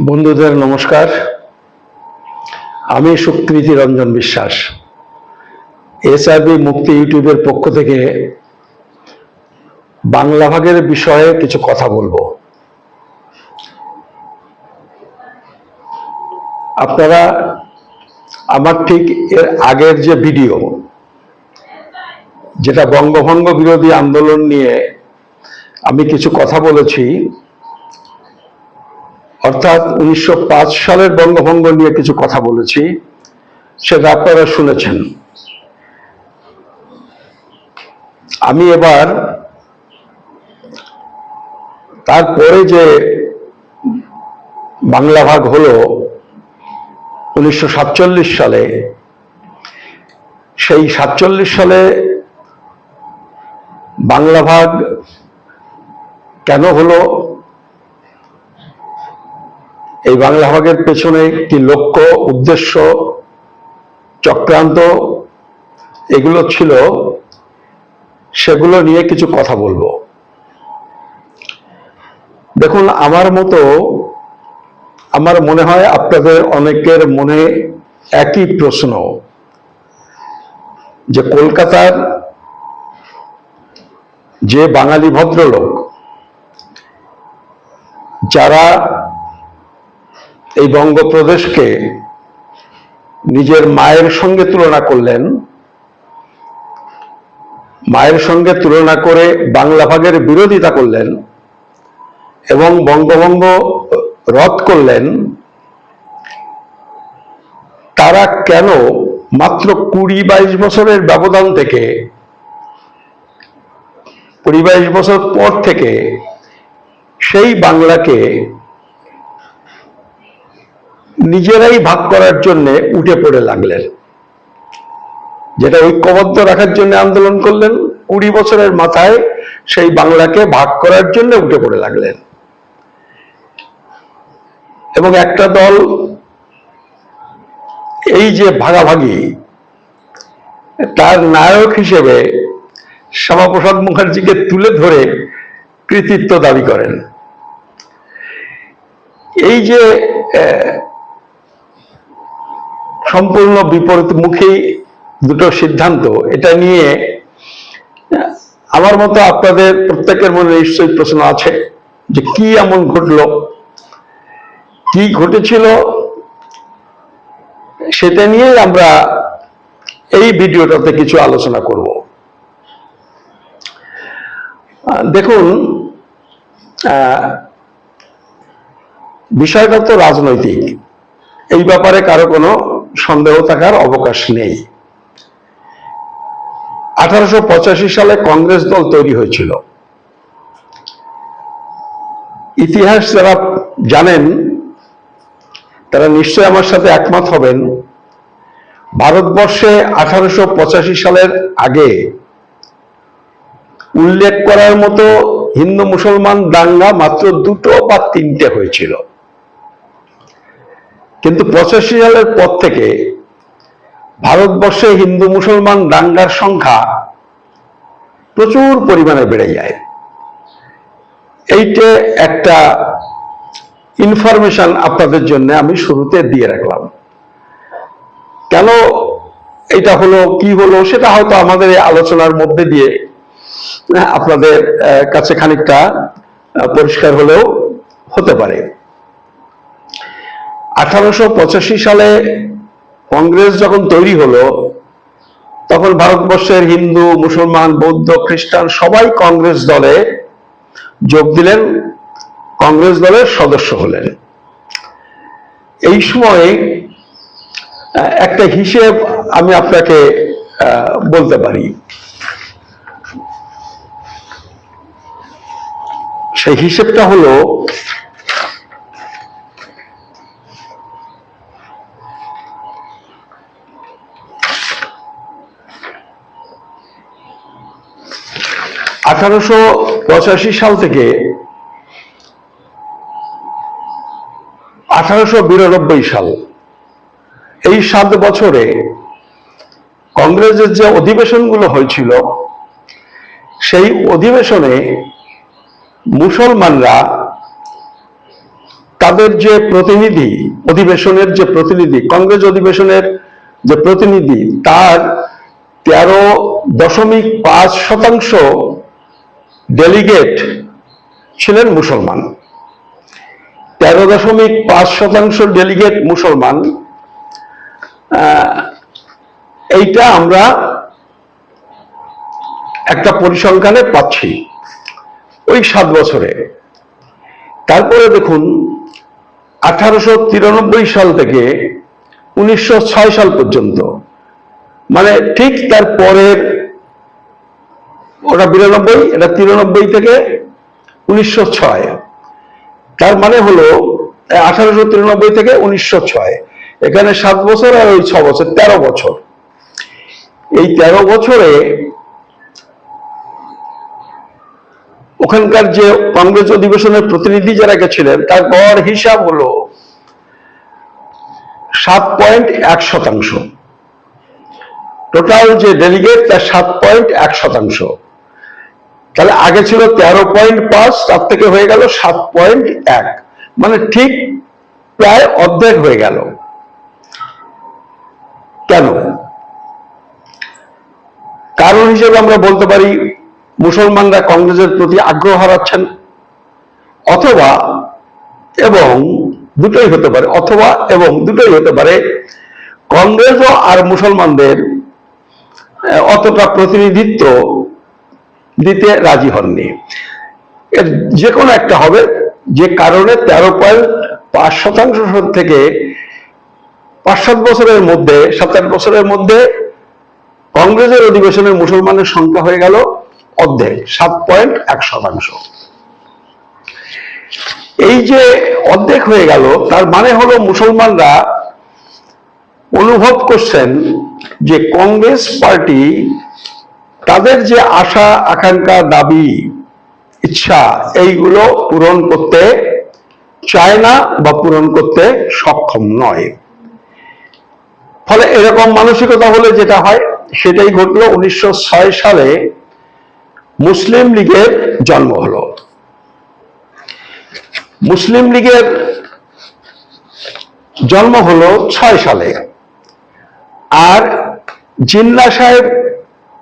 বন্ধুদের নমস্কার। আমি সুকৃতি রঞ্জন বিশ্বাস এসআরবি মুক্তি ইউটিউবের পক্ষ থেকে বাংলা ভাগের বিষয়ে কিছু কথা বলবো। আপনারা আমার ঠিক এর আগের যে ভিডিও, যেটা বঙ্গভঙ্গ বিরোধী আন্দোলন নিয়ে আমি কিছু কথা বলেছি, অর্থাৎ 1905 সালের বঙ্গভঙ্গ নিয়ে কিছু কথা বলেছি, সেটা আপনারা শুনেছেন। আমি এবার তারপরে যে বাংলা ভাগ হলো 1947 সালে, সেই 47 সালে বাংলা ভাগ কেন হলো, এই বাংলা ভাগের পেছনে কি লক্ষ্য, উদ্দেশ্য, চক্রান্ত এগুলো ছিল, সেগুলো নিয়ে কিছু কথা বলবো। দেখুন, আমার মনে হয় আপনাদের অনেকের মনে একই প্রশ্ন, যে কলকাতার যে বাঙালি ভদ্রলোক যারা এই বঙ্গপ্রদেশকে নিজের মায়ের সঙ্গে তুলনা করলেন, মায়ের সঙ্গে তুলনা করে বাংলা ভাগের বিরোধিতা করলেন এবং বঙ্গভঙ্গ রদ করলেন, তারা কেন মাত্র 20-22 বছরের ব্যবধান থেকে, 20-22 বছর পর থেকে সেই বাংলাকে নিজেরাই ভাগ করার জন্য উঠে পড়ে লাগলেন? যেটা ঐক্যবদ্ধ রাখার জন্য আন্দোলন করলেন, 20 বছরের মাথায় সেই বাংলাকে ভাগ করার জন্য উঠে পড়ে লাগলেন। এবং একটা দল এই যে ভাগাভাগি, তার নায়ক হিসেবে শ্যামাপ্রসাদ মুখার্জিকে তুলে ধরে কৃতিত্ব দাবি করেন। এই যে সম্পূর্ণ বিপরীতমুখী দুটো সিদ্ধান্ত, এটা নিয়ে আমার মতো আপনাদের প্রত্যেকের মনে নিশ্চয়ই প্রশ্ন আছে যে কি এমন ঘটলো, কি ঘটেছিল, সেটা নিয়ে আমরা এই ভিডিওটাতে কিছু আলোচনা করব। দেখুন, বিষয়টা তো রাজনৈতিক, এই ব্যাপারে কারো কোনো সন্দেহ থাকার অবকাশ নেই। 1885 সালে কংগ্রেস দল তৈরি হয়েছিল। ইতিহাস যারা জানেন তারা নিশ্চয় আমার সাথে একমত হবেন, ভারতবর্ষে 1885 সালের আগে উল্লেখ করার মতো হিন্দু মুসলমান দাঙ্গা মাত্র 2 বা 3টে হয়েছিল। কিন্তু 85 সালের পর থেকে ভারতবর্ষে হিন্দু মুসলমান দাঙ্গার সংখ্যা প্রচুর পরিমাণে বেড়ে যায়। এইটা একটা ইনফরমেশন আপনাদের জন্য আমি শুরুতে দিয়ে রাখলাম। কেন এটা হলো, কি হলো, সেটা হয়তো আমাদের এই আলোচনার মধ্যে দিয়ে আপনাদের কাছে খানিকটা পরিষ্কার হলেও হতে পারে। 1885 সালে কংগ্রেস যখন তৈরি হলো, তখন ভারতবর্ষের হিন্দু, মুসলমান, বৌদ্ধ, খ্রিস্টান সবাই কংগ্রেস দলে যোগ দিলেন, কংগ্রেস দলের সদস্য হলেন। এই সময় একটা হিসেব আমি আপনাকে বলতে পারি। সেই হিসেবটা হলো, সাল থেকে 1892 সাল, এই 7 বছরে কংগ্রেসের যে অধিবেশনগুলো হয়েছিল, সেই অধিবেশনে মুসলমানরা তাদের যে প্রতিনিধি, অধিবেশনের যে প্রতিনিধি, কংগ্রেস অধিবেশনের যে প্রতিনিধি, তার 13.5% ডেলিগেট ছিলেন মুসলমান। 13.5% ডেলিগেট মুসলমান। এইটা আমরা একটা পরিসংখ্যানে পাচ্ছি ওই 7 বছরে। তারপরে দেখুন 1893 সাল থেকে 1906 সাল পর্যন্ত, মানে ঠিক তার পরের, ওটা 92, এটা 93 থেকে 1906, তার মানে হলো 1893 থেকে 1906, এখানে 7 বছর আর ওই 6 বছর, 13 বছর। এই 13 বছরে ওখানকার যে কংগ্রেস অধিবেশনের প্রতিনিধি যারা গেছিলেন তার গড় হিসাব হলো 7.1%। টোটাল যে ডেলিগেট তার 7.1%। তাহলে আগে ছিল 13.5, তার থেকে হয়ে গেল 7.1, মানে ঠিক প্রায় অর্ধেক হয়ে গেল। কেন? কারণ হিসেবে আমরা বলতে পারি মুসলমানরা কংগ্রেসের প্রতি আগ্রহ হারাচ্ছেন, অথবা এবং দুটোই হতে পারে, অথবা এবং দুটোই হতে পারে, কংগ্রেসও আর মুসলমানদের অতটা প্রতিনিধিত্ব দিতে রাজি হননি। এর যে কোনো একটা হবে, যে কারণে 13.5% থেকে 5-7 বছরের মধ্যে, 7-8 বছরের মধ্যে কংগ্রেসের অধিবেশনের মুসলমানের সংখ্যা হয়ে গেল অর্ধেক, 7.1%। এই যে অর্ধেক হয়ে গেল, তার মানে হলো মুসলমানরা অনুভব করছেন যে কংগ্রেস পার্টি তাদের যে আশা আকাঙ্ক্ষা, দাবি, ইচ্ছা, এইগুলো পূরণ করতে চায় না বা পূরণ করতে সক্ষম নয়। ফলে এরকম মানসিকতা হলে যেটা হয় সেটাই ঘটলো। 1906 সালে মুসলিম লীগের জন্ম হলো। মুসলিম লীগের জন্ম হলো 6 সালে, আর জিন্না সাহেব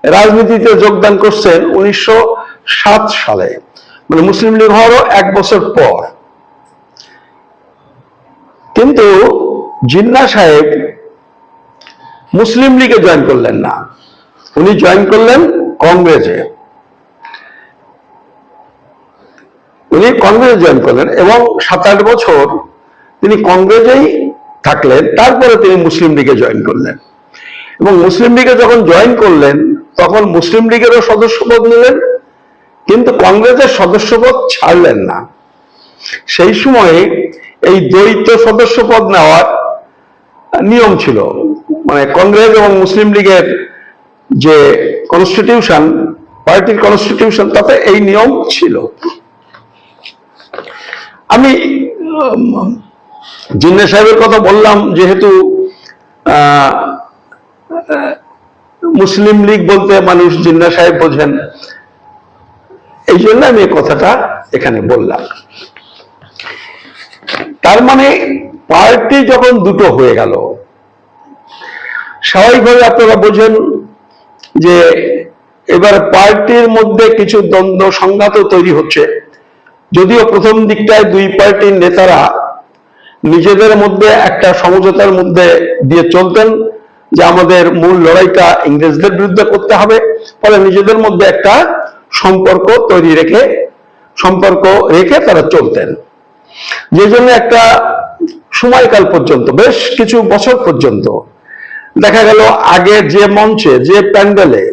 রাজনীতিতে যোগদান করছেন 1907 সালে, মানে মুসলিম লীগ হওয়ারও 1 বছর পর। কিন্তু জিন্না সাহেব মুসলিম লীগে জয়েন করলেন না, উনি জয়েন করলেন কংগ্রেসে। উনি কংগ্রেসে জয়েন করলেন এবং 7-8 বছর তিনি কংগ্রেসেই থাকলেন। তারপরে তিনি মুসলিম লীগে জয়েন করলেন, এবং মুসলিম লীগে যখন জয়েন করলেন তখন মুসলিম লীগেরও সদস্যপদ নিলেন, কিন্তু কংগ্রেসের সদস্যপদ ছাড়লেন না। সেই সময়ে এই দ্বৈত সদস্যপদ নেওয়ার নিয়ম ছিল, মানে কংগ্রেস এবং মুসলিম লীগের যে কনস্টিটিউশন, পার্টির কনস্টিটিউশন, তাতে এই নিয়ম ছিল। আমি জিন্না সাহেবের কথা বললাম যেহেতু মুসলিম লীগ বলতে মানুষ জিন্না সাহেব বোঝেন, এই জন্য আমি এই কথাটা এখানে বললাম। তার মানে পার্টি যখন দুটো হয়ে গেল, স্বাভাবিকভাবে আপনারা বোঝেন যে এবার পার্টির মধ্যে কিছু দ্বন্দ্ব সংঘাত তৈরি হচ্ছে। যদিও প্রথম দিকটায় দুই পার্টির নেতারা নিজেদের মধ্যে একটা সমঝোতার মধ্যে দিয়ে চলতেন যে আমাদের মূল লড়াইটা ইংরেজদের বিরুদ্ধে করতে হবে, ফলে নিজেদের মধ্যে একটা সম্পর্ক রেখে তারা চলতেন। যে জন্য একটা সময়কাল পর্যন্ত, বেশ কিছু বছর পর্যন্ত দেখা গেল আগে যে মঞ্চে, যে প্যান্ডেলে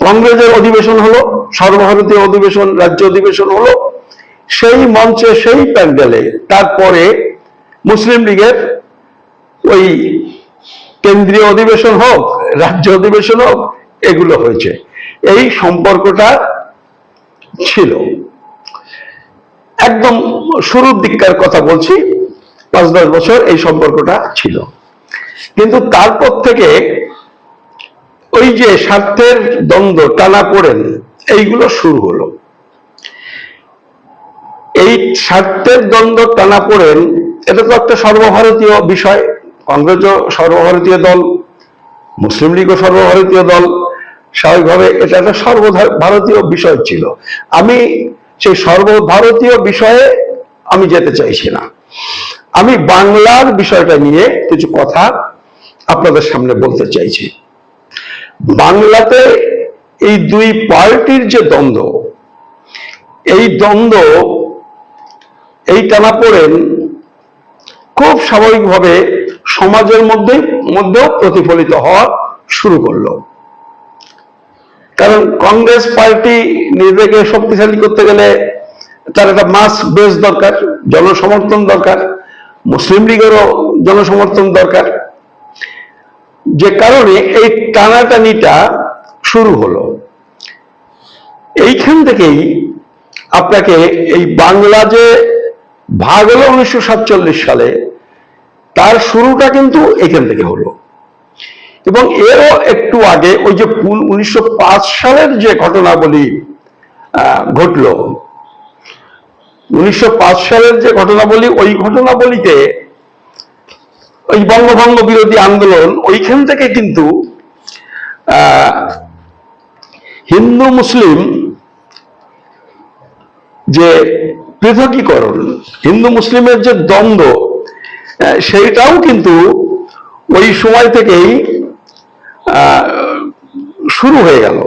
কংগ্রেসের অধিবেশন হলো, সর্বভারতীয় অধিবেশন, রাজ্য অধিবেশন হলো, সেই মঞ্চে, সেই প্যান্ডেলে তারপরে মুসলিম লীগের ওই কেন্দ্রীয় অধিবেশন হোক, রাজ্য অধিবেশন হোক, এগুলো হয়েছে। এই সম্পর্কটা ছিল একদম শুরুর দিককার কথা বলছি, 5-10 বছর এই সম্পর্কটা ছিল। কিন্তু তারপর থেকে ওই যে স্বার্থের দ্বন্দ্ব, টানাপোড়েন, এইগুলো শুরু হলো। এই স্বার্থের দ্বন্দ্ব টানাপোড়েন, এটা তো একটা সর্বভারতীয় বিষয়। কংগ্রেসও সর্বভারতীয় দল, মুসলিম লীগও সর্বভারতীয় দল, স্বাভাবিকভাবে এটা একটা সর্বভারতীয় বিষয় ছিল। আমি সেই সর্বভারতীয় বিষয়ে আমি যেতে চাইছি না, আমি বাংলার বিষয়টা নিয়ে কিছু কথা আপনাদের সামনে বলতে চাইছি। বাংলাতে এই দুই পার্টির যে দ্বন্দ্ব, এই দ্বন্দ্ব, এই টানাপোড়েন খুব স্বাভাবিকভাবে সমাজের মধ্যেও প্রতিফলিত হওয়া শুরু করলো। কারণ কংগ্রেস পার্টি নিজেকে শক্তিশালী করতে গেলে তার একটা মাস বেস দরকার, জনসমর্থন দরকার, মুসলিম লীগেরও জনসমর্থন দরকার, যে কারণে এই টানাটানিটা শুরু হলো। এইখান থেকেই আপনাকে এই বাংলা যে ভাগ হলো 1947 সালে, তার শুরুটা কিন্তু এখান থেকে হলো। এবং এরও একটু আগে ওই যে 1905 সালের যে ঘটনাবলী ঘটলো, 1905 সালের যে ঘটনাবলী, ওই ঘটনাবলীতে ওই বঙ্গভঙ্গ বিরোধী আন্দোলন, ওইখান থেকে কিন্তু হিন্দু মুসলিম যে পৃথকীকরণ, হিন্দু মুসলিমের যে দ্বন্দ্ব, সেইটাও কিন্তু ওই সময় থেকেই শুরু হয়ে গেল।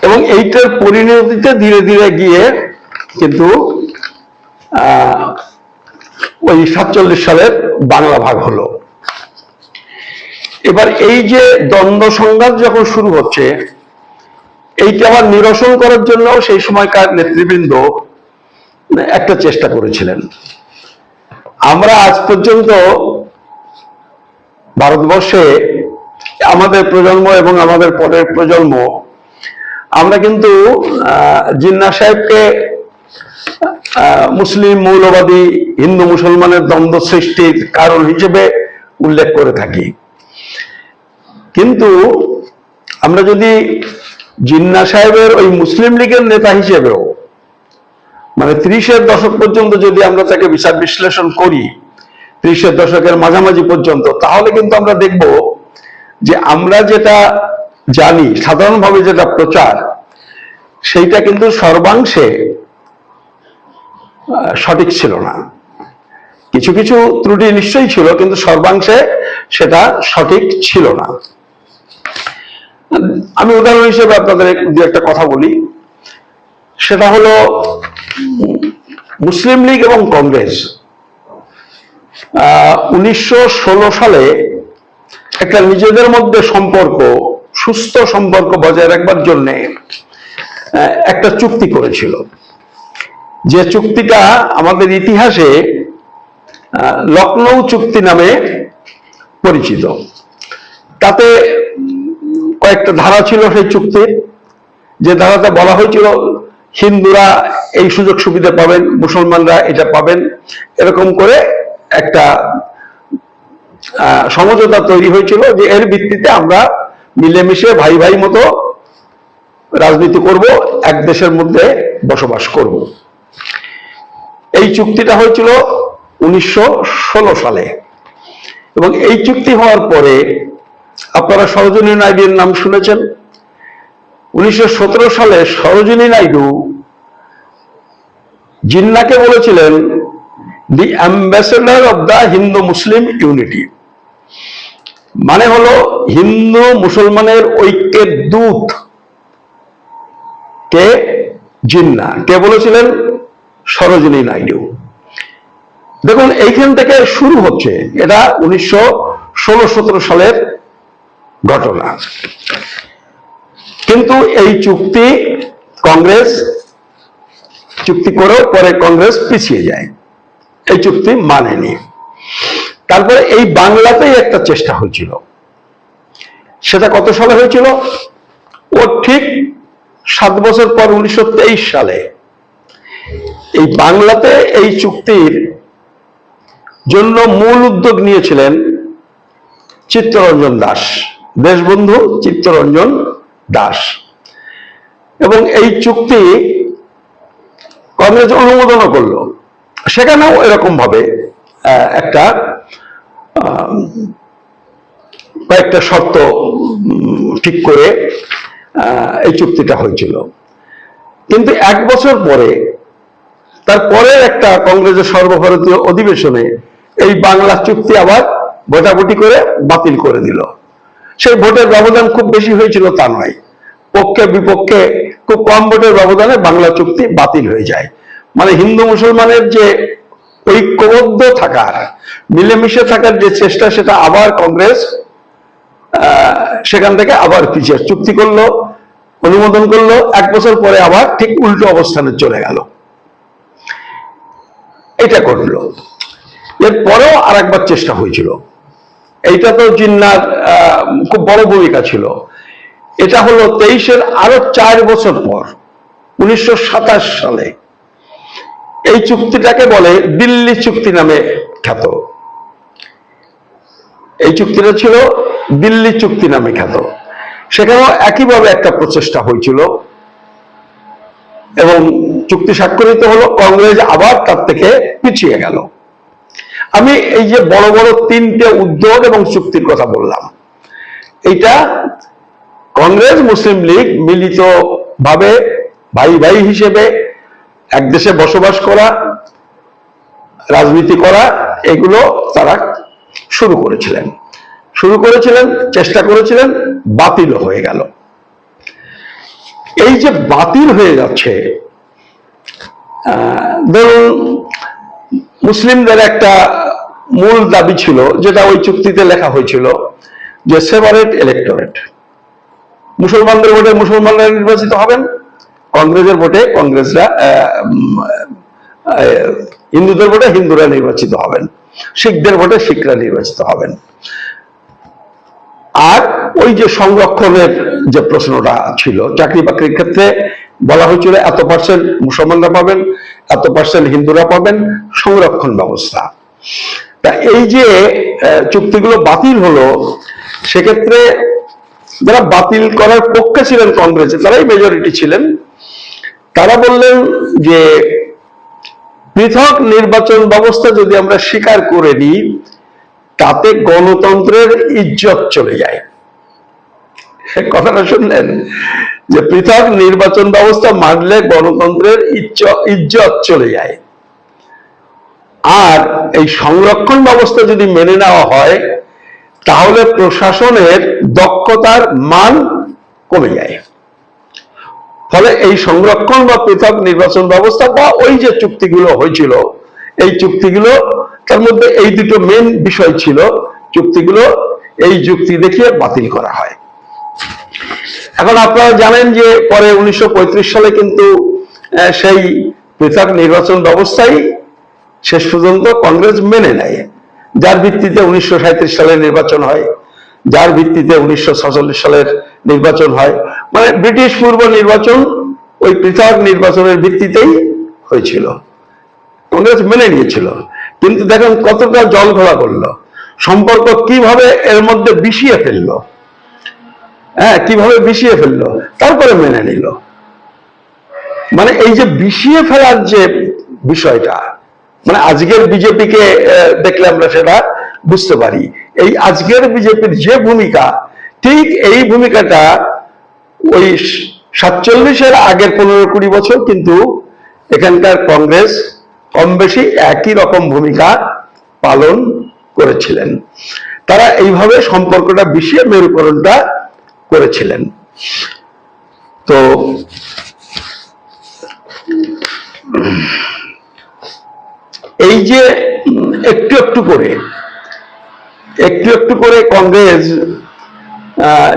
এবং এইটার পরিণতিতে ধীরে ধীরে গিয়ে কিন্তু ওই 47 সালের বাংলা ভাগ হলো। এবার এই যে দ্বন্দ্ব সংঘাত যখন শুরু হচ্ছে, এইটা আবার নিরসন করার জন্য সেই সময়কার নেতৃবৃন্দ একটা চেষ্টা করেছিলেন। আমরা আজ পর্যন্ত ভারতবর্ষে আমাদের প্রজন্ম এবং আমাদের পরের প্রজন্ম, আমরা কিন্তু জিন্নাহ সাহেবকে মুসলিম মৌলবাদী হিন্দু মুসলমানের দ্বন্দ্ব সৃষ্টির কারণ হিসেবে উল্লেখ করে থাকি। কিন্তু আমরা যদি জিন্নাহ সাহেবের ওই মুসলিম লীগের নেতা হিসেবেও, মানে 30-এর দশক পর্যন্ত যদি আমরা তাকে বিচার বিশ্লেষণ করি, 30-এর দশকের মাঝামাঝি পর্যন্ত, তাহলে কিন্তু আমরা দেখব যে আমরা যেটা জানি, সাধারণভাবে যেটা প্রচার, সেইটা কিন্তু সর্বাংশে সঠিক ছিল না। কিছু কিছু ত্রুটি নিশ্চয়ই ছিল, কিন্তু সর্বাংশে সেটা সঠিক ছিল না। আমি উদাহরণ হিসেবে আপনাদের দু একটা কথা বলি। সেটা হলো মুসলিম লীগ এবং কংগ্রেস 1916 সালে একটা নিজেদের মধ্যে সম্পর্ক, সুস্থ সম্পর্ক বজায় রাখবার জন্য একটা চুক্তি করেছিল, যে চুক্তিটা আমাদের ইতিহাসে লখনৌ চুক্তি নামে পরিচিত। তাতে কয়েকটা ধারা ছিল সেই চুক্তির। যে ধারাতে বলা হয়েছিল হিন্দুরা এই সুযোগ সুবিধা পাবেন, মুসলমানরা এটা পাবেন, এরকম করে একটা সমঝোতা তৈরি হয়েছিল, যে এর ভিত্তিতে আমরা মিলেমিশে ভাই ভাই মতো রাজনীতি করব, এক দেশের মধ্যে বসবাস করব। এই চুক্তিটা হয়েছিল 1916 সালে। এবং এই চুক্তি হওয়ার পরে আপনারা সরোজিনী নাইডুর নাম শুনেছেন। 1917 সালে সরোজিনী নাইডু জিন্নাহকে বলেছিলেন the ambassador of the Hindu Muslim unity, মানে হলো হিন্দু মুসলমানের ঐক্যের দূত। কে? জিন্নাহ। কে বলেছিলেন? সরোজিনী নাইডু। দেখুন এইখান থেকে শুরু হচ্ছে, এটা 1916-17 সালের ঘটনা। কিন্তু এই চুক্তি কংগ্রেস চুক্তি করেও পরে কংগ্রেস পিছিয়ে যায়, এই চুক্তি মানেনি। তারপরে এই বাংলাতেই একটা চেষ্টা হয়েছিল, সেটা কত সালে হয়েছিল? ও ঠিক 7 বছর পর 1923 সালে এই বাংলাতে এই চুক্তির জন্য মূল উদ্যোগ নিয়েছিলেন চিত্তরঞ্জন দাস, দেশবন্ধু চিত্তরঞ্জন দাস। এবং এই চুক্তি কংগ্রেস অনুমোদনও করলো। সেখানেও এরকম ভাবে একটা কয়েকটা শর্ত ঠিক করে এই চুক্তিটা হয়েছিল। কিন্তু 1 বছর পরে, তারপরের একটা কংগ্রেসের সর্বভারতীয় অধিবেশনে এই বাংলা চুক্তি আবার ভোটাভুটি করে বাতিল করে দিল। সেই ভোটের ব্যবধান খুব বেশি হয়েছিল তা নয়, পক্ষে বিপক্ষে খুব কম ভোটের ব্যবধানে বাংলা চুক্তি বাতিল হয়ে যায়। মানে হিন্দু মুসলমানের যে ঐক্যবদ্ধ থাকার, মিলেমিশে থাকার যে চেষ্টা, সেটা আবার কংগ্রেস সেখান থেকে আবার পিছিয়ে চুক্তি করলো, অনুমোদন করলো। 1 বছর পরে আবার ঠিক উল্টো অবস্থানে চলে গেল। এটা করলো। এরপরেও আর একবার চেষ্টা হয়েছিল। এইটা তো জিন্নার খুব বড় ভূমিকা ছিল। এটা হলো 23-এর আরো 4 বছর পর 1927 সালে। এই চুক্তিটাকে বলে দিল্লি চুক্তি নামে খ্যাত। এই চুক্তিটা ছিল দিল্লি চুক্তি নামে খ্যাত। সেখানেও একইভাবে একটা প্রচেষ্টা হয়েছিল এবং চুক্তি স্বাক্ষরিত হলো। কংগ্রেস আবার তার থেকে পিছিয়ে গেল। আমি এই যে বড় বড় 3টে উদ্যোগ এবং চুক্তির কথা বললাম, এইটা কংগ্রেস মুসলিম লীগ মিলিত ভাবে ভাই ভাই হিসেবে এক দেশে বসবাস করা, রাজনীতি করা, এগুলো তারা শুরু করেছিলেন, চেষ্টা করেছিলেন, বাতিল হয়ে গেল। এই যে বাতিল হয়ে যাচ্ছে, ধরুন মুসলিমদের একটা মূল দাবি ছিল, যেটা ওই চুক্তিতে লেখা হয়েছিল, যে সেপারেট ইলেক্টোরেট। মুসলমানদের ভোটে মুসলমানরা নির্বাচিত হবেন, কংগ্রেসের ভোটে কংগ্রেসরা, হিন্দুদের ভোটে হিন্দুরা নির্বাচিত হবেন, শিখদের ভোটে শিখরা নির্বাচিত হবেন। আর ওই যে সংরক্ষণের যে প্রশ্নটা ছিল, চাকরি বাকরির ক্ষেত্রে বলা হয়েছিল এত পার্সেন্ট মুসলমানরা পাবেন, এত পার্সেন্ট হিন্দুরা পাবেন, সংরক্ষণ ব্যবস্থা। তা এই যে চুক্তিগুলো বাতিল হলো, সেক্ষেত্রে যারা বাতিল করার পক্ষে ছিলেন কংগ্রেসে, তারাই মেজরিটি ছিলেন। তারা বললেন যে পৃথক নির্বাচন ব্যবস্থা যদি আমরা স্বীকার করে নিই, তাতে গণতন্ত্রের ইজ্জত চলে যায়। কথাটা শুনলেন? যে পৃথক নির্বাচন ব্যবস্থা মানলে গণতন্ত্রের ইজ্জত চলে যায়। আর এই সংরক্ষণ ব্যবস্থা যদি মেনে নেওয়া হয়, তাহলে প্রশাসনের দক্ষতার মান কমে যায়। ফলে এই সংরক্ষণ বা পৃথক নির্বাচন ব্যবস্থা বা ওই যে চুক্তিগুলো হয়েছিল, এই চুক্তিগুলো, তার মধ্যে এই দুটো মেন বিষয় ছিল, চুক্তিগুলো এই যুক্তি দেখিয়ে বাতিল করা হয়। এখন আপনারা জানেন যে পরে 1935 সালে কিন্তু সেই পৃথক নির্বাচন ব্যবস্থাই শেষ পর্যন্ত কংগ্রেস মেনে নেয়, যার ভিত্তিতে 1937 সালে নির্বাচন হয়, যার ভিত্তিতে 1946 সালের নির্বাচন হয়। মানে ব্রিটিশ পূর্ব নির্বাচন ওই পৃথক নির্বাচনের ভিত্তিতেই হয়েছিল, কংগ্রেস মেনে নিয়েছিল। কিন্তু দেখেন কতটা জল ঘোলা করলো, সম্পর্ক কিভাবে এর মধ্যে বিষিয়ে ফেললো, কিভাবে বিষিয়ে ফেললো, তারপরে মেনে নিল। মানে এই যে বিষিয়ে ফেলার যে বিষয়টা, মানে আজকের বিজেপিকে দেখলে আমরা সেটা বুঝতে পারি। এই আজকের বিজেপির যে ভূমিকা, ঠিক এই ভূমিকাটা ওই 47-এর আগের 15-20 বছর কিন্তু এখানকার কংগ্রেস কম বেশি একই রকম ভূমিকা পালন করেছিলেন। তারা এইভাবে সম্পর্কটা বিষিয়ে মেরুকরণটা করেছিলেন। তো এই যে একটু একটু করে কংগ্রেস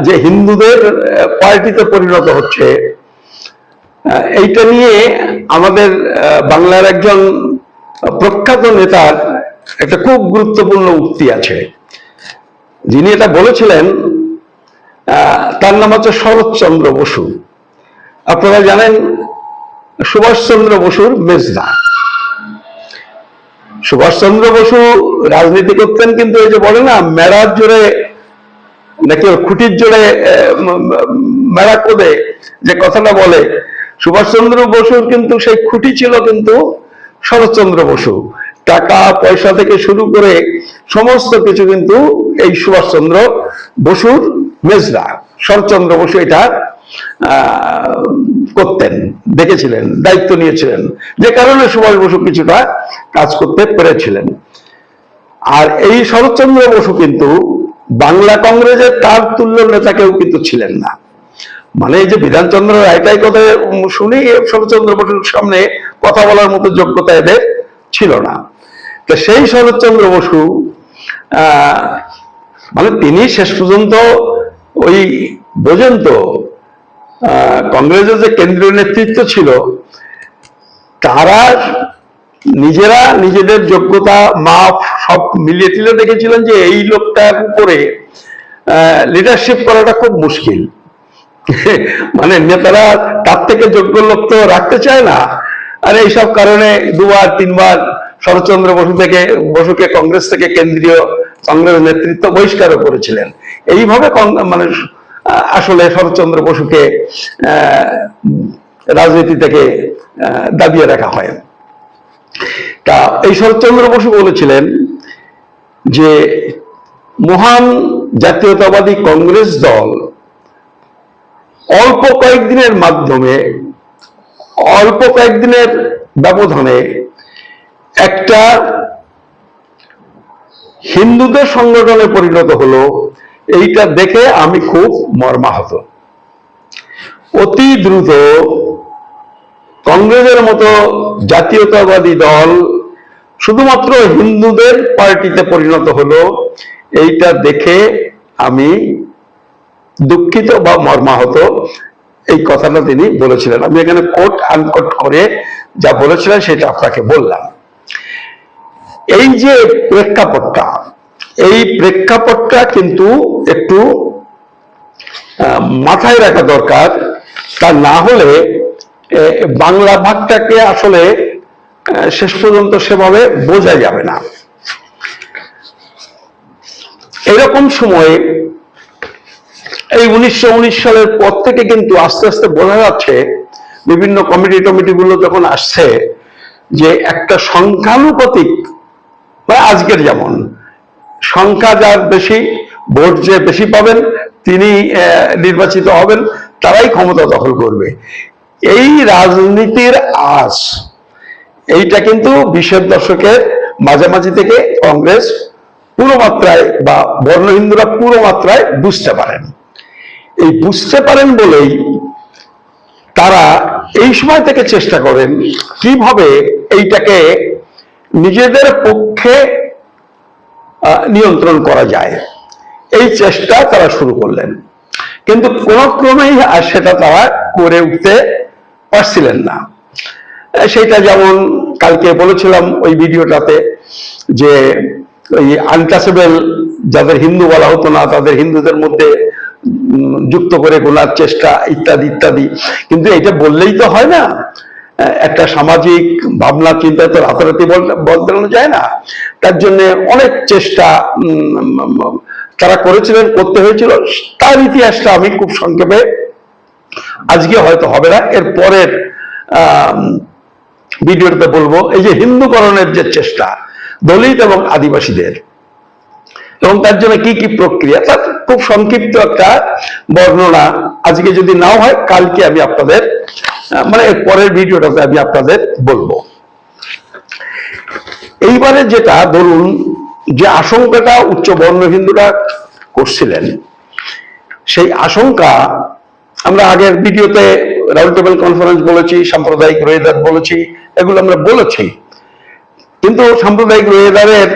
যে হিন্দুদের পার্টিতে পরিণত হচ্ছে, এইটা নিয়ে আমাদের বাংলার একজন প্রখ্যাত নেতার একটা খুব গুরুত্বপূর্ণ উক্তি আছে। যিনি এটা বলেছিলেন তার নাম হচ্ছে শরৎচন্দ্র বসু। আপনারা জানেন সুভাষচন্দ্র বসুর মেজদা। সুভাষচন্দ্র বসু রাজনীতি করতেন, কিন্তু এই যে বলে না মেড়ার জোরে নাকি খুঁটির জোরে মেড়া কোদে, যে কথাটা বলে, সুভাষচন্দ্র বসুর কিন্তু সেই খুঁটি ছিল কিন্তু শরৎচন্দ্র বসু। টাকা পয়সা থেকে শুরু করে সমস্ত কিছু কিন্তু এই সুভাষচন্দ্র বসুর মেজদা শরৎচন্দ্র বসু এটা করতেন, দেখেছিলেন, দায়িত্ব নিয়েছিলেন, যে কারণে সুভাষ বসু কিছুটা কাজ করতে পেরেছিলেন। আর এই শরৎচন্দ্র বসু কিন্তু বাংলা কংগ্রেসের তার তুল্য নেতা কেউ কিন্তু ছিলেন না। মানে এই যে বিধানচন্দ্র রায়টাই কথা শুনি, শরৎচন্দ্র বসুর সামনে কথা বলার মতো যোগ্যতা এদের ছিল না। তো সেই শরৎচন্দ্র বসু মানে তিনি শেষ পর্যন্ত ওই বোঝেন তো কংগ্রেসের যে কেন্দ্রীয় নেতৃত্ব ছিল তারা নিজেরা নিজেদের যোগ্যতা মাপ সব মিলিয়ে টিলে দেখেছিলেন যে এই লোকটার উপরে লিডারশিপ করাটা খুব মুশকিল। মানে নেতারা তার থেকে যোগ্য লোক তো রাখতে চায় না, আর এইসব কারণে দুবার তিনবার শরৎচন্দ্র বসুকে কংগ্রেস থেকে কেন্দ্রীয় কংগ্রেস নেতৃত্ব বহিষ্কারও করেছিলেন। এইভাবে মানে আসলে শরৎচন্দ্র বসুকে রাজনীতি থেকে দাবিয়ে রাখা হয়। তা এই শরৎচন্দ্র বসু বলেছিলেন যে মহান জাতীয়তাবাদী কংগ্রেস দল অল্প কয়েকদিনের মাধ্যমে, অল্প কয়েকদিনের ব্যবধানে একটা হিন্দুদের সংগঠনে পরিণত হলো, এইটা দেখে আমি খুব মর্মাহত। অতি দ্রুত কংগ্রেসের মতো জাতীয়তাবাদী দল শুধুমাত্র হিন্দুদের পার্টিতে পরিণত হলো, এইটা দেখে আমি দুঃখিত বা মর্মাহত। এই কথাটা তিনি বলেছিলেন। আমি এখানে কোট আনকোট করে যা বলেছিলেন সেটা আপনাকে বললাম। এই যে প্রেক্ষাপটটা, এই প্রেক্ষাপটটা কিন্তু একটু মাথায় রাখা দরকার। তা না হলে বাংলা ভাগটাকে আসলে শেষ পর্যন্ত সেভাবে বোঝা যাবে না। এরকম সময়ে এই 1919 সালের পর থেকে কিন্তু আস্তে আস্তে বোঝা যাচ্ছে, বিভিন্ন কমিটিগুলো যখন আসছে, যে একটা সংখ্যানুপাতিক, বা আজকের যেমন সংখ্যা যার বেশি, ভোট যে বেশি পাবেন তিনি নির্বাচিত হবেন, তারাই ক্ষমতা দখল করবে, এই রাজনীতির আঁচ এইটা কিন্তু 20-এর দশকের মাঝামাঝি থেকে কংগ্রেস পুরো মাত্রায় বা বর্ণ হিন্দুরা পুরো মাত্রায় বুঝতে পারেন। এই বুঝতে পারেন বলেই তারা এই সময় থেকে চেষ্টা করেন কিভাবে এইটাকে নিজেদের পক্ষে নিয়ন্ত্রণ করা যায়, এই চেষ্টা তারা শুরু করলেন। কিন্তু কোনো ক্রমেই সেটা তারা করে উঠতে পারছিলেন না। সেটা যেমন কালকে বলেছিলাম ওই ভিডিওটাতে, যে ওই আনটাচেবল যাদের হিন্দু বলা হতো না তাদের হিন্দুদের মধ্যে যুক্ত করে গোলার চেষ্টা ইত্যাদি ইত্যাদি। কিন্তু এটা বললেই তো হয় না, একটা সামাজিক ভাবনা চিন্তা তো রাতারাতি বদলানো যায় না। তার জন্য অনেক চেষ্টা তারা করেছিলেন, করতে হয়েছিল। তার ইতিহাসটা আমি খুব সংক্ষেপে, আজকে হয়তো হবে না, এর পরের ভিডিওতে বলবো। এই যে হিন্দুকরণের যে চেষ্টা দলিত এবং আদিবাসীদের, এবং তার জন্য কি কি প্রক্রিয়া, তার খুব সংক্ষিপ্ত একটা বর্ণনা আজকে যদি নাও হয় কালকে আমি আপনাদের, মানে এর পরের ভিডিওটাতে আমি আপনাদের বলবো। এইবারে যেটা ধরুন, যে আশঙ্কাটা উচ্চ বর্ণ হিন্দুরা করছিলেন, সেই আশঙ্কা আমরা আগের ভিডিওতে রাউন্ড টেবিল কনফারেন্স বলেছি, সাম্প্রদায়িক রোয়েদাদ বলেছি, এগুলো আমরা বলেছি। কিন্তু সাম্প্রদায়িক রোয়েদাদের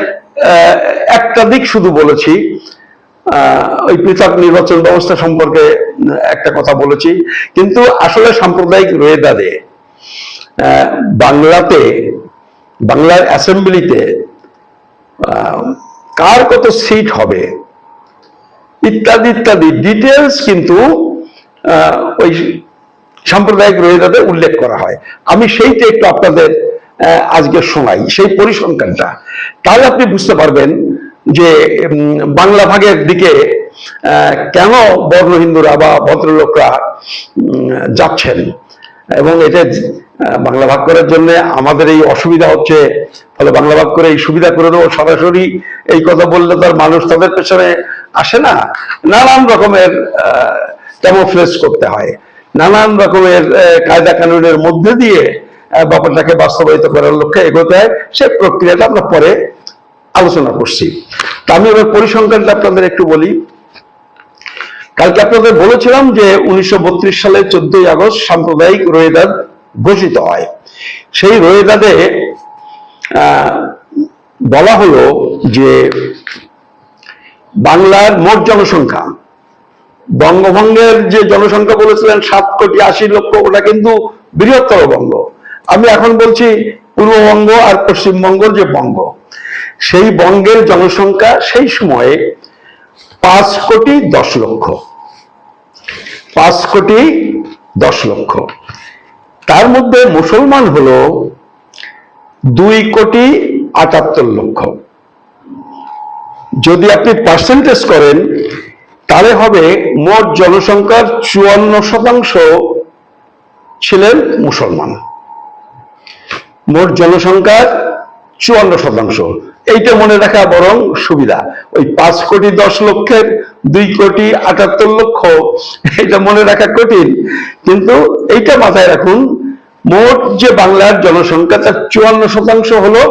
একটা দিক শুধু বলেছি, ওই পৃথক নির্বাচন ব্যবস্থা সম্পর্কে একটা কথা বলেছি। কিন্তু আসলে সাম্প্রদায়িক রোয়েদাদে বাংলার অ্যাসেম্বলিতে কার কত সিট হবে ইত্যাদি ইত্যাদি ডিটেলস কিন্তু ওই সাম্প্রদায়িক রোহিদাতে উল্লেখ করা হয়। আমি সেইটা একটু আপনাদের আজকে শোনাই, সেই পরিসংখ্যানটা, তাহলে আপনি বুঝতে পারবেন যে বাংলা ভাগের দিকে কেন বর্ণ হিন্দুরা বা ভদ্রলোকরা যাচ্ছেন, এবং এটা বাংলা ভাগ করার জন্য আমাদের এই অসুবিধা হচ্ছে, ফলে বাংলা ভাগ করে এই সুবিধা করে দেবো, সরাসরি এই কথা বললে তার মানুষ তাদের পেছনে আসে না, নানান রকমের ক্যামোফ্লেজ করতে হয়, নানান রকমের কায়দা কানুনের মধ্যে দিয়ে ব্যাপারটাকে বাস্তবায়িত করার লক্ষ্যে এগোতে হয়। সে প্রক্রিয়াটা আমরা পরে আলোচনা করছি। তা আমি এবার পরিসংখ্যানটা আপনাদের একটু বলি। কালকে আপনাদের বলেছিলাম যে 1932 সালে 14ই আগস্ট সাম্প্রদায়িক রোহিদাদ ঘোষিত হয়। সেই রোহিদাদে বলা হলো যে বাংলার মোট জনসংখ্যা, বঙ্গভঙ্গের যে জনসংখ্যা বলেছিলেন 7,80,00,000, ওটা কিন্তু বৃহত্তর বঙ্গ। আমি এখন বলছি পূর্ববঙ্গ আর পশ্চিমবঙ্গের যে বঙ্গ, সেই বঙ্গের জনসংখ্যা সেই সময়ে 5,10,00,000। 5,10,00,000। তার মধ্যে মুসলমান হলো 2,78,00,000। যদি আপনি পার্সেন্টেজ করেন তাহলে হবে মোট জনসংখ্যার 54% ছিলেন মুসলমান। মোট জনসংখ্যার 54%। এইটা মনে রাখা বরং সুবিধা। ওই 5,10,00,000-এর 2,78,00,000 এটা মনে রাখা কঠিন, কিন্তু এইটা মাথায় রাখুন, মোট যে বাংলার জনসংখ্যা তার 54% হলো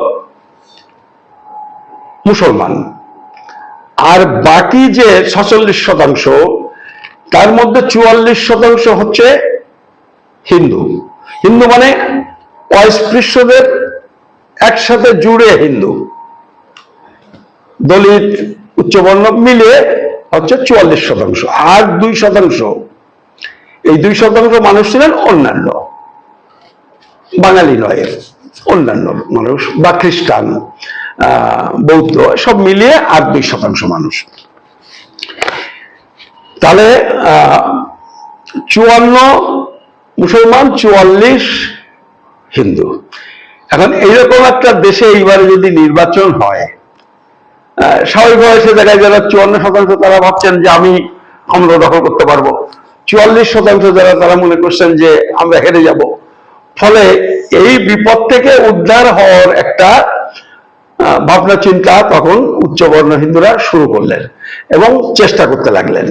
মুসলমান, আর বাকি যে 46%, তার মধ্যে 44% হচ্ছে হিন্দু। হিন্দু মানে অস্পৃশ্যদের একসাথে জুড়ে হিন্দু, দলিত উচ্চবর্ণ মিলিয়ে হচ্ছে 44%। আর 2%, এই 2% মানুষ ছিলেন অন্যান্য, বাঙালি নয়, অন্যান্য মানুষ বা খ্রিস্টান, বৌদ্ধ, সব মিলিয়ে আর 2% মানুষ। তাহলে 54 মুসলমান, 44 হিন্দু। এখন এইরকম একটা দেশে এইবারে যদি নির্বাচন হয়, স্বাভাবিকভাবে সে জায়গায় যারা 54% তারা ভাবছেন যে আমি ক্ষমতা দখল করতে পারবো, 44% যারা তারা মনে করছেন যে আমরা হেরে যাব। ফলে এই বিপদ থেকে উদ্ধার হওয়ার একটা ভাবনা চিন্তা তখন উচ্চবর্ণ হিন্দুরা শুরু করলেন এবং চেষ্টা করতে লাগলেন।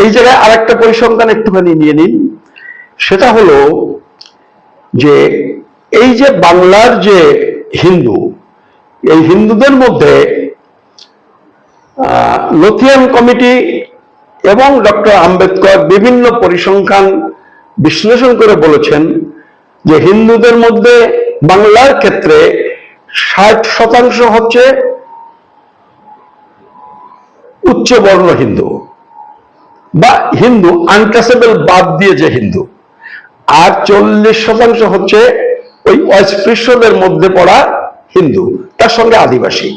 এই জায়গায় আরেকটা পরিসংখ্যান একটুখানি নিয়ে নিন। সেটা হলো যে এই যে বাংলার যে হিন্দু, এই হিন্দুদের মধ্যে লথিয়ান কমিটি এবং ডক্টর আম্বেদকর বিভিন্ন পরিসংখ্যান বিশ্লেষণ করে বলেছেন যে হিন্দুদের মধ্যে বাংলার ক্ষেত্রে 60% হচ্ছে উচ্চবর্ণ হিন্দু বা হিন্দু আনটাচেবল বাদ দিয়ে যে হিন্দু, আর 40% হচ্ছে ওই অস্পৃশ্যদের মধ্যে পড়া হিন্দু, তার সঙ্গে আদিবাসী,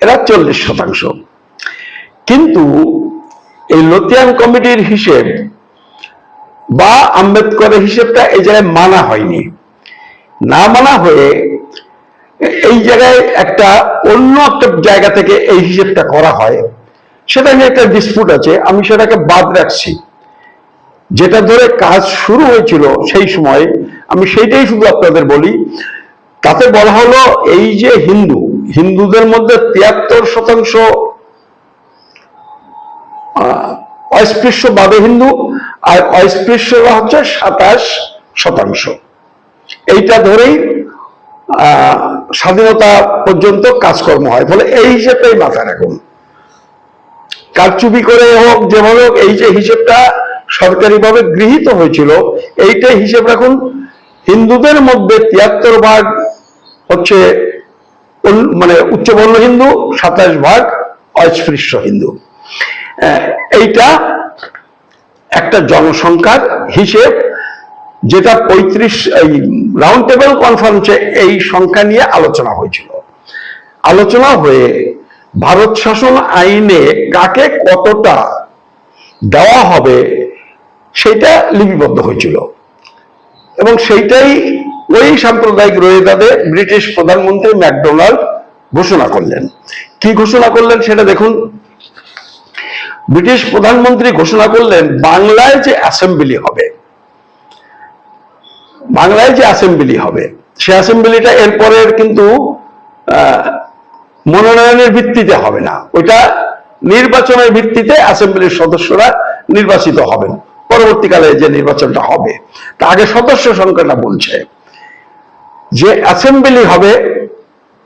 এরা 40%। কিন্তু এই লথিয়ান কমিটির হিসেব বা আম্বেদকরের হিসেবটা এই জায়গায় মানা হয়নি। না মানা হয়ে এই জায়গায় একটা অন্য একটা জায়গা থেকে এই হিসেবটা করা হয়, সেটা নিয়ে একটা ডিসপুট আছে, আমি সেটাকে বাদ রাখছি। যেটা ধরে কাজ শুরু হয়েছিল সেই সময়, আমি সেইটাই শুধু আপনাদের বলি। তাতে বলা হলো এই যে হিন্দুদের মধ্যে 73% অস্পৃশ্য বাদে হিন্দু, আর অস্পৃশ্যরা হচ্ছে 27%। এইটা ধরেই স্বাধীনতা পর্যন্ত কাজকর্ম হয়। ফলে এই হিসেবটাই মাথায় রাখুন, কারচুপি করে হোক যেভাবে হোক, এই যে হিসেবটা সরকারিভাবে গৃহীত হয়েছিল, এইটাই হিসেব রাখুন। হিন্দুদের মধ্যে 73% হচ্ছে মানে উচ্চবর্ণ হিন্দু, 27% অস্পৃশ্য হিন্দু। এইটা একটা জনসংখ্যার হিসেব, যেটা 35 এই রাউন্ড টেবিল কনফারেন্সে এই সংখ্যা নিয়ে আলোচনা হয়েছিল। আলোচনা হয়ে ভারত শাসন আইনে কাকে কতটা দেওয়া হবে সেটা লিপিবদ্ধ হয়েছিল, এবং সেইটাই ওই সাম্প্রদায়িক রোহিঙ্গাদের ব্রিটিশ প্রধানমন্ত্রী ম্যাকডোনাল্ড ঘোষণা করলেন। কি ঘোষণা করলেন সেটা দেখুন। ব্রিটিশ প্রধানমন্ত্রী ঘোষণা করলেন বাংলায় যে অ্যাসেম্বলি হবে, সে অ্যাসেম্বলিটা এরপরের কিন্তু মনোনয়নের ভিত্তিতে হবে না, ওইটা নির্বাচনের ভিত্তিতে অ্যাসেম্বলির সদস্যরা নির্বাচিত হবেন পরবর্তীকালে যে নির্বাচনটা হবে। তা আগে সদস্য সংখ্যাটা বলছে যে অ্যাসেম্বলি হবে,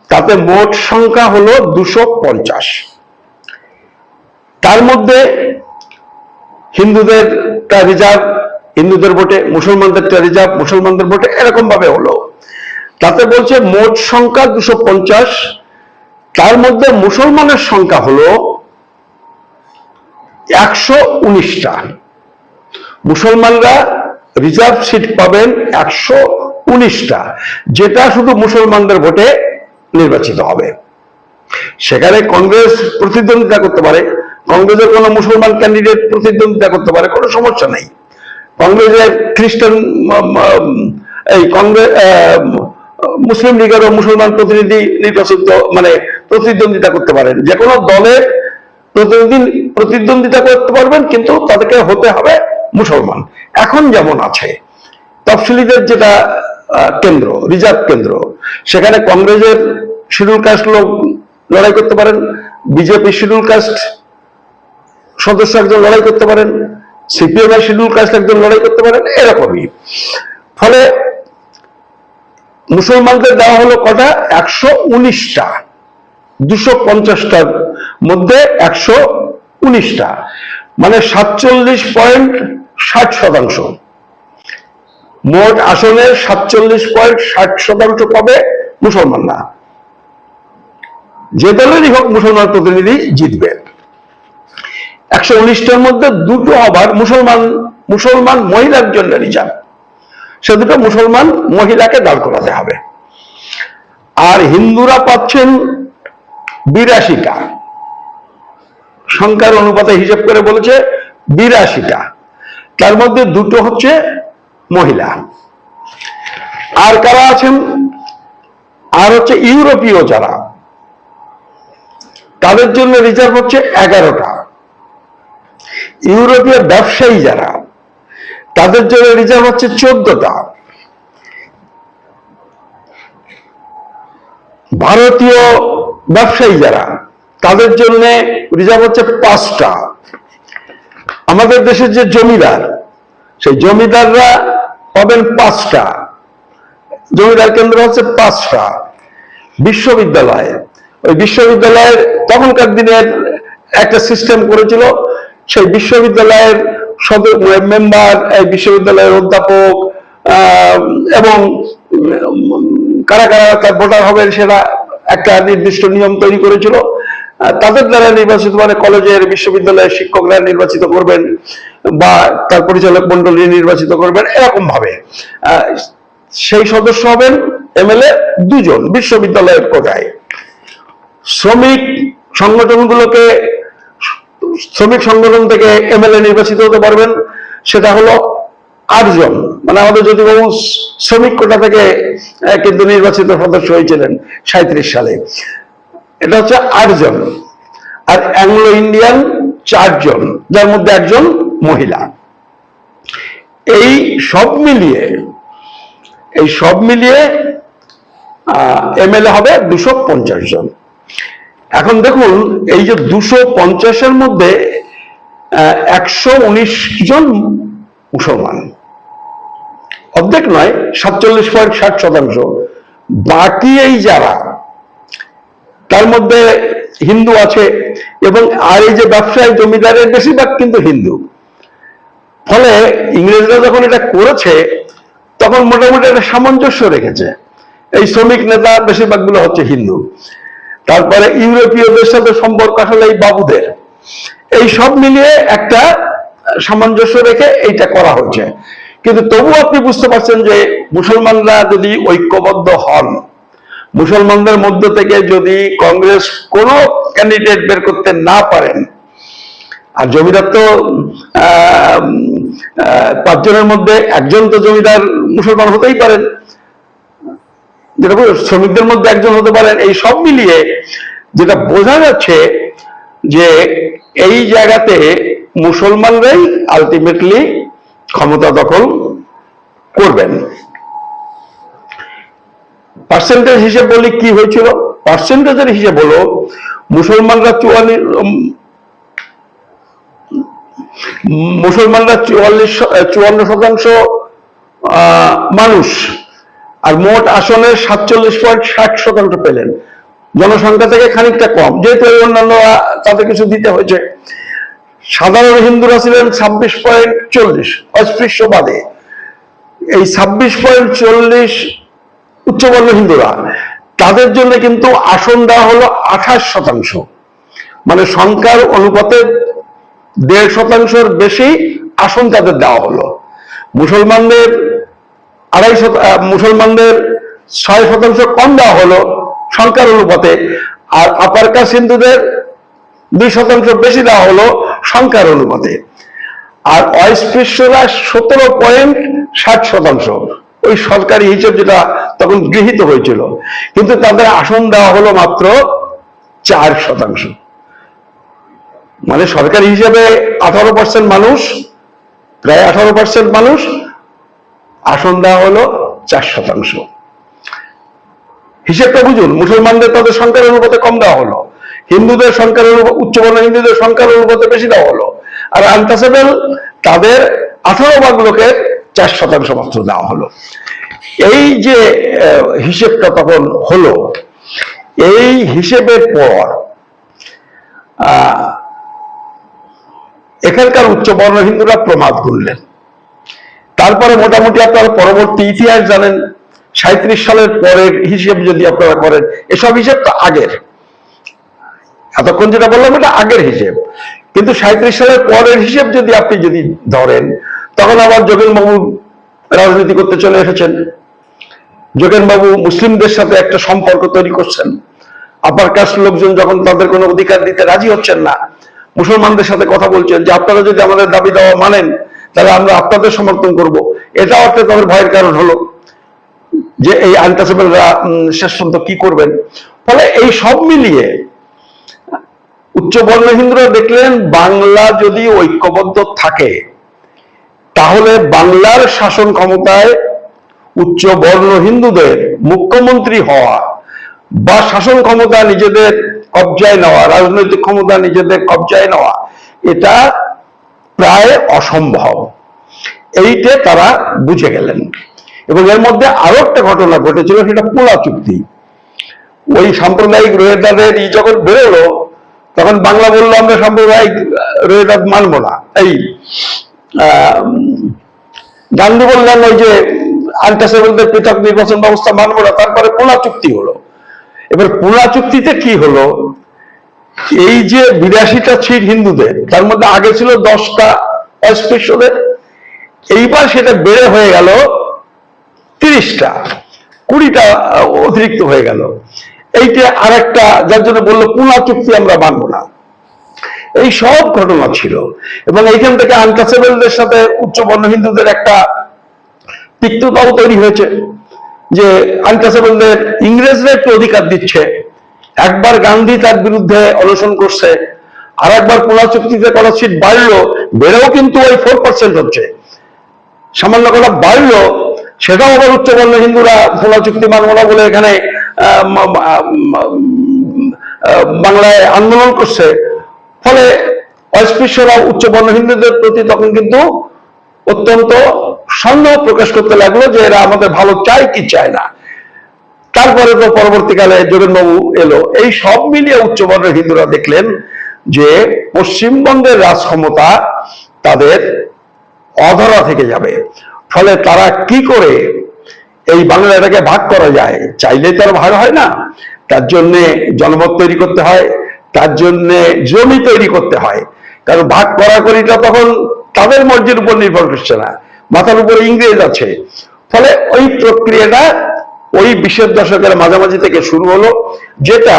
তাতে মোট সংখ্যা হলো 250। তার মধ্যে হিন্দুদেরটা রিজার্ভ, হিন্দুদের ভোটে, মুসলমানদেরটা রিজার্ভ, মুসলমানদের ভোটে, এরকম ভাবে হলো। তাতে বলছে মোট সংখ্যা 250, তার মধ্যে মুসলমানের সংখ্যা হলো 119টা। মুসলমানরা রিজার্ভ সিট পাবেন 119টা, যেটা শুধু মুসলমানদের ভোটে নির্বাচিত হবে। সেখানে কংগ্রেস প্রতিদ্বন্দ্বিতা করতে পারে, কংগ্রেসের কোনো মুসলমান ক্যান্ডিডেট প্রতিদ্বন্দ্বিতা করতে পারে, কোনো সমস্যা নাই। কংগ্রেসের খ্রিস্টান এই কংগ্রেস মুসলিম লীগেরও মুসলমান প্রতিনিধি নির্বাচিত মানে প্রতিদ্বন্দ্বিতা করতে পারেন, যে কোনো দলের প্রতিদ্বন্দ্বিতা করতে পারবেন, কিন্তু তাদেরকে হতে হবে মুসলমান। এখন যেমন আছে তফসিলিদের যেটা কেন্দ্র, রিজার্ভ কেন্দ্র, সেখানে কংগ্রেসের শিডিউল কাস্ট লোক লড়াই করতে পারেন, বিজেপি শিডিউল কাস্ট সদস্য একজন লড়াই করতে পারেন, সিপিএম এর শিডিউল কাস্ট একজন লড়াই করতে পারেন, এরকমই। ফলে মুসলমানদের দেওয়া হলো কটা? 119টা। 250টার মধ্যে 119টা, মানে 47.60%। মোট আসনের 47.60% পাবে মুসলমানরা। যে দলেরই হোক মুসলমান প্রতিনিধি জিতবে। 119টার মধ্যে দুটো আবার মুসলমান মহিলার জন্য রিজার্ভ, সে দুটো মুসলমান মহিলাকে দাঁড় করাতে হবে। আর হিন্দুরা পাচ্ছেন 82টা, সংখ্যার অনুপাতে হিসাব করে বলেছে 82টা, তার মধ্যে দুটো হচ্ছে মহিলা। আর কারা আছেন? আর হচ্ছে ইউরোপীয় যারা, তাদের জন্য রিজার্ভ হচ্ছে 11টা। ইউরোপীয় ব্যবসায়ী যারা, তাদের জন্য রিজার্ভ হচ্ছে 14টা। ভারতীয় ব্যবসায়ী যারা, তাদের জন্য রিজার্ভ হচ্ছে 5টা। আমাদের দেশের যে জমিদার, সেই জমিদাররা পাবেন 5টা, জমিদার কেন্দ্র হচ্ছে 5টা। বিশ্ববিদ্যালয়, ওই বিশ্ববিদ্যালয়ের তখনকার দিনের একটা সিস্টেম করেছিল, সেই বিশ্ববিদ্যালয়ের মেম্বার, এই বিশ্ববিদ্যালয়ের অধ্যাপক এবং কারা কারা তার ভোটার হবেন সেটা একটা নির্দিষ্ট নিয়ম তৈরি করেছিল। তাদের দ্বারা নির্বাচিত, মানে কলেজের বিশ্ববিদ্যালয়ের শিক্ষকরা নির্বাচিত করবেন বা তার পরিচালক মন্ডলী নির্বাচিত করবেন, এরকম ভাবে সেই সদস্য হবেন এমএলএ 2 জন বিশ্ববিদ্যালয়ের কোটায়। শ্রমিক সংগঠনগুলোকে, শ্রমিক সংগঠন থেকে এমএলএ নির্বাচিত হতে পারবেন, সেটা হলো 8 জন। মানে আমাদের জ্যোতিবাবু শ্রমিক কোটা থেকে কিন্তু নির্বাচিত সদস্য হয়েছিলেন 37 সালে, এটা হচ্ছে 8 জন। আর অ্যাংলো ইন্ডিয়ান 4 জন, যার মধ্যে 1 জন মহিলা। এই সব মিলিয়ে এমএলএ হবে 250 জন। এখন দেখুন, এই যে 250-এর মধ্যে 119 জন মুসলমান, অর্ধেক নয়, 47.60%। বাকি এই যারা, তার মধ্যে হিন্দু আছে, এবং আর এই যে ব্যবসায়ী জমিদারের বেশিরভাগ কিন্তু হিন্দু। ফলে ইংরেজরা যখন এটা করেছে, তখন মোটামুটি একটা সামঞ্জস্য রেখেছে। এই শ্রমিক নেতা বেশিরভাগগুলো হচ্ছে হিন্দু। তারপরে ইউরোপীয়দের সাথে সম্পর্ক আসলে এই বাবুদের, এই সব মিলিয়ে একটা সামঞ্জস্য রেখে এইটা করা হয়েছে। কিন্তু তবুও আপনি বুঝতে পারছেন যে মুসলমানরা যদি ঐক্যবদ্ধ হন, মুসলমানদের মধ্য থেকে যদি কংগ্রেস কোনো ক্যান্ডিডেট বের করতে না পারেন, আর জমিদার তো 5 জনের মধ্যে একজন তো জমিদার মুসলমান হতেই পারেন, যেটা শ্রমিকদের মধ্যে একজন হতে পারেন, এই সব মিলিয়ে যেটা বোঝা যাচ্ছে যে এই জায়গাতে মুসলমানরাই আলটিমেটলি ক্ষমতা দখল করবেন। পার্সেন্টেজ হিসেব বলি কি হয়েছিল, পার্সেন্টেজের হিসেব হলো মুসলমানরা 54% মানুষ, আর মোট আসনের 47.60% পেলেন। জনসংখ্যা থেকে খানিকটা কম, যেহেতু অন্যান্য তাদের কিছু দিতে হয়েছে। সাধারণ হিন্দুরা ছিলেন 26.40, অস্পৃশ্য বাদে। এই 26.40 উচ্চবর্ণ হিন্দুরা, তাদের জন্য কিন্তু আসন দেওয়া হলো 28%, মানে সংখ্যার অনুপাতে 1.5% বেশি আসন তাদের দেওয়া হলো। মুসলমানদের 6% কম দেওয়া হলো সংখ্যার অনুপাতে, আর আপার কাস্ট হিন্দুদের 2% বেশি দেওয়া হলো সংখ্যার অনুপাতে। আর অস্পৃশ্যরা 17.60%, ওই সরকারি হিসেব যেটা তখন গৃহীত হয়েছিল, কিন্তু তাদের আসন দেওয়া হলো মাত্র 4%। মানে সরকারি হিসেবে 18% মানুষ, প্রায় 18% মানুষ, আসন দেওয়া হলো 4%। হিসেবটা বুঝুন, মুসলমানদের তাদের সংখ্যার অনুপাতে কম দেওয়া হলো, হিন্দুদের সংখ্যার উচ্চবর্ণ হিন্দুদের সংখ্যার অনুপাতে বেশি দেওয়া হলো, আর আনটাচেবল তাদের 18 ভাগ লোকের 4% মাত্র দেওয়া হলো। এই যে হিসেবটা তখন হলো, এই হিসেবের পর এখানকার উচ্চবর্ণ হিন্দুরা প্রমাদ গুনলেন। তারপরে মোটামুটি আপনারা পরবর্তী ইতিহাস জানেন, 37 সালের পরের হিসেব যদি আপনারা করেন, এসব হিসেব তো আগের, এতক্ষণ যেটা বললাম এটা আগের হিসেব, কিন্তু 37 সালের পরের হিসেব যদি আপনি ধরেন, তখন আবার যোগেনবাবু রাজনীতি করতে চলে এসেছেন। যোগেনবাবু মুসলিমদের সাথে একটা সম্পর্ক তৈরি করছেন। আপার কাস্ট লোকজন যখন তাদের কোনো অধিকার দিতে রাজি হচ্ছেন না, মুসলমানদের সাথে কথা বলছেন যে আপনারা যদি আমাদের দাবি দেওয়া মানেন, তাহলে আমরা আপনাদের সমর্থন করব। এটা অর্থে তাদের ভয়ের কারণ হলো যে এই আনটাচেবলরা শেষ পর্যন্ত কি করবেন। ফলে এই সব মিলিয়ে উচ্চবর্ণ হিন্দুরা দেখলেন, বাংলা যদি ঐক্যবদ্ধ থাকে, তাহলে বাংলার শাসন ক্ষমতায় উচ্চবর্ণ হিন্দুদের মুখ্যমন্ত্রী হওয়া বা শাসন ক্ষমতা নিজেদের কবজায় নেওয়া, রাজনৈতিক ক্ষমতা নিজেদের কবজায় নেওয়া, এটা প্রায় অসম্ভব। এইটা তারা বুঝে গেলেন। এবং এর মধ্যে আরো একটা ঘটনা ঘটেছিল, সেটা পোলা চুক্তি। ওই সাম্প্রদায়িক রোহিতদের যখন বেরোলো, তখন বাংলা বললো আমরা সাম্প্রদায়িক রোহিত মানবো না। এই গান্ধী বললেন ওই যে আনটাচেবলদের পৃথক নির্বাচন ব্যবস্থা মানবো না। তারপরে পোলা চুক্তি হলো। এবার পোলা চুক্তিতে কি হলো, এই যে 82টা সিট হিন্দুদের, তার মধ্যে আগে ছিল 10টা অস্পৃশ্যদের, এইবার সেটা বেড়ে হয়ে গেল 30টা, 20টা অতিরিক্ত হয়ে গেল। এইটা আর একটা, যার জন্য বললো পোলা চুক্তি আমরা মানবো না। এই সব ঘটনা ছিল, এবং এইখান থেকে আনটাচেবলদের সাথে উচ্চবর্ণ হিন্দুদের একটা তিক্ততাও তৈরি হয়েছে যে আনটাচেবলদের ইংরেজরা একটু অধিকার দিচ্ছে। একবার গান্ধী তার বিরুদ্ধে অনশন করছে, আর একবার পোলা চুক্তিতে করা সিট বাড়লো, বেড়েও কিন্তু ওই 4% হচ্ছে, সামান্য কটা বাড়লো। সেটাও আবার উচ্চবর্ণ হিন্দুরা পোলা চুক্তি মানবো না বলে এখানে বাংলায় আন্দোলন করছে। ফলে অস্পৃশ্যরা উচ্চবর্ণ হিন্দুদের প্রতি তখন কিন্তু অত্যন্ত সন্দেহ প্রকাশ করতে লাগলো যে এরা আমাদের ভালো চায় কি চায় না। তারপরে তো পরবর্তীকালে যোগেনবাবু এলো। এই সব মিলিয়ে উচ্চবর্ণ হিন্দুরা দেখলেন যে পশ্চিমবঙ্গের রাজ ক্ষমতা তাদের অধরা থেকে যাবে। ফলে তারা কি করে এই বাংলাটাকে ভাগ করা যায়, চাইলেই তার ভাগ হয় না, তার জন্য জনমত তৈরি করতে হয়, তার জন্য জমি তৈরি করতে হয়। কারণ ভাগ করাকরিটা তখন তাদের মর্জির উপর নির্ভর করছে না, মাথার উপরে ইংরেজ আছে। ফলে ওই প্রক্রিয়াটা ওই 20-এর দশকের মাঝামাঝি থেকে শুরু হলো, যেটা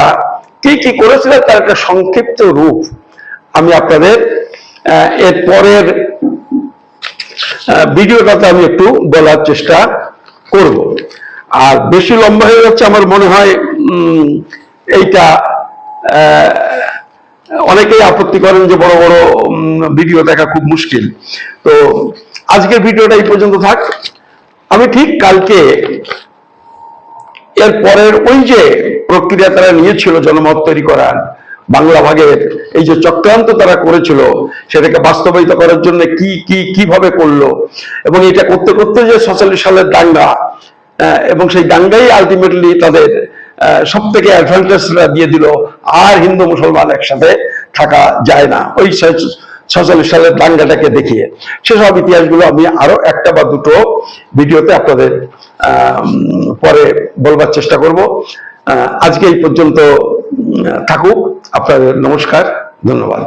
কি কি করেছিল তার একটা সংক্ষিপ্ত রূপ আমি আপনাদের এর পরের ভিডিওটাতে আমি একটু বলার চেষ্টা করব। আর বেশি লম্বা হয়ে যাচ্ছে আমার মনে হয়, এইটা অনেকেই আপত্তি করেন যে বড় বড় ভিডিও দেখা খুব মুশকিল। তো আজকের ভিডিওটা এই পর্যন্ত থাক। আমি ঠিক কালকে এর পরের ওই যে প্রক্রিয়া তারা নিয়েছিল জনমত তৈরি করার, বাংলা ভাগের এই যে চক্রান্ত তারা করেছিল, সেটাকে বাস্তবায়িত করার জন্য কিভাবে করলো, এবং এটা করতে করতে যে 47 সালের দাঙ্গা, এবং সেই দাঙ্গাই আলটিমেটলি তাদের সব থেকে অ্যাডভান্টেজটা দিয়ে দিল, আর হিন্দু মুসলমান একসাথে থাকা যায় না ওই 46 সালের দাঙ্গাটাকে দেখিয়ে। সেসব ইতিহাসগুলো আমি আরো একটা বা দুটো ভিডিওতে আপনাদের পরে বলবার চেষ্টা করব। আজকে এই পর্যন্ত থাকুক। আপনাদের নমস্কার, ধন্যবাদ।